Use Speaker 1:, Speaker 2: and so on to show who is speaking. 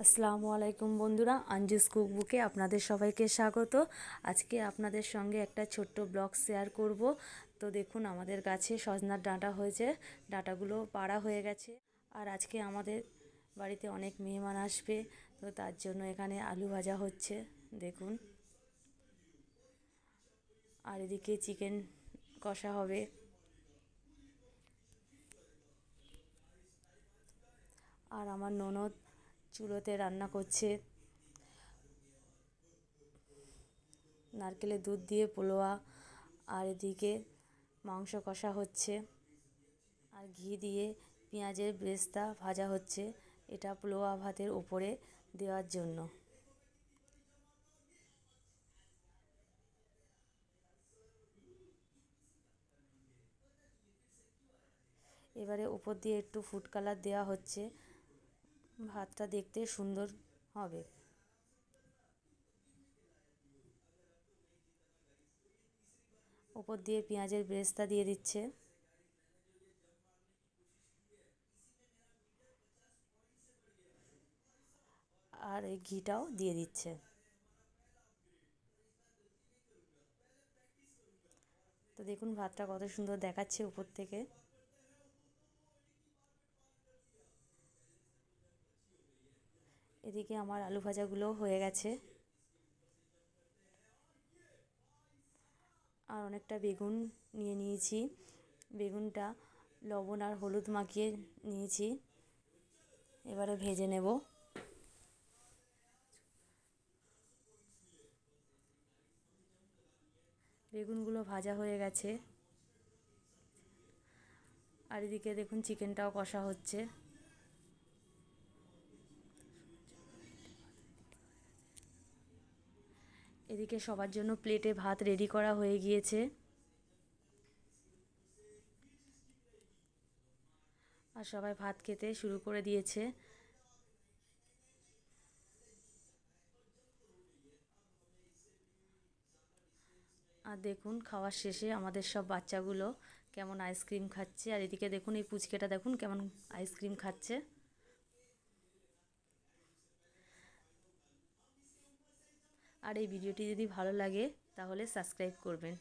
Speaker 1: আসসালামু আলাইকুম বন্ধুরা, আঞ্জুস কুকবুকে আপনাদের সবাইকে স্বাগত। আজকে আপনাদের সঙ্গে একটা ছোট্ট ব্লগ শেয়ার করব। তো দেখুন, আমাদের গাছে সজনার ডাঁটা হয়েছে, ডাঁটাগুলো পাড়া হয়ে গেছে। আর আজকে আমাদের বাড়িতে অনেক মেহমান আসবে, তো তার জন্য এখানে আলু ভাজা হচ্ছে দেখুন। আর এদিকে চিকেন কষা হবে। আর আমার ননদ চুলোতে রান্না করছে, নারকেলের দুধ দিয়ে পোলোয়া। আর এদিকে মাংস কষা হচ্ছে, আর ঘি দিয়ে পেঁয়াজের বেরেস্তা ভাজা হচ্ছে, এটা পোলোয়া ভাতের ওপরে দেওয়ার জন্য। এবারে উপর দিয়ে একটু ফুড কালার দেওয়া হচ্ছে, ভাতটা দেখতে সুন্দর হবে। উপর দিয়ে পেঁয়াজের বেরেস্তা দিয়ে দিচ্ছে। আর এই ঘিটাও দিয়ে দিচ্ছে। তো দেখুন ভাতটা কত সুন্দর দেখাচ্ছে উপর থেকে। এদিকে আমার আলু ভাজাগুলোও হয়ে গেছে। আর অনেকটা বেগুন নিয়ে নিয়েছি, বেগুনটা লবণ আর হলুদ মাখিয়ে নিয়েছি, এবারে ভেজে নেব। বেগুনগুলো ভাজা হয়ে গেছে। আর এদিকে দেখুন চিকেনটাও কষা হচ্ছে। এদিকে সবার জন্য প্লেটে ভাত রেডি করা হয়ে গিয়েছে। আর সবাই ভাত খেতে শুরু করে দিয়েছে। আর দেখুন খাওয়ার শেষে আমাদের সব বাচ্চাগুলো কেমন আইসক্রিম খাচ্ছে। আর এদিকে দেখুন এই পুচকেটা দেখুন কেমন আইসক্রিম খাচ্ছে। আর এই ভিডিওটি যদি ভালো লাগে তাহলে সাবস্ক্রাইব করবেন।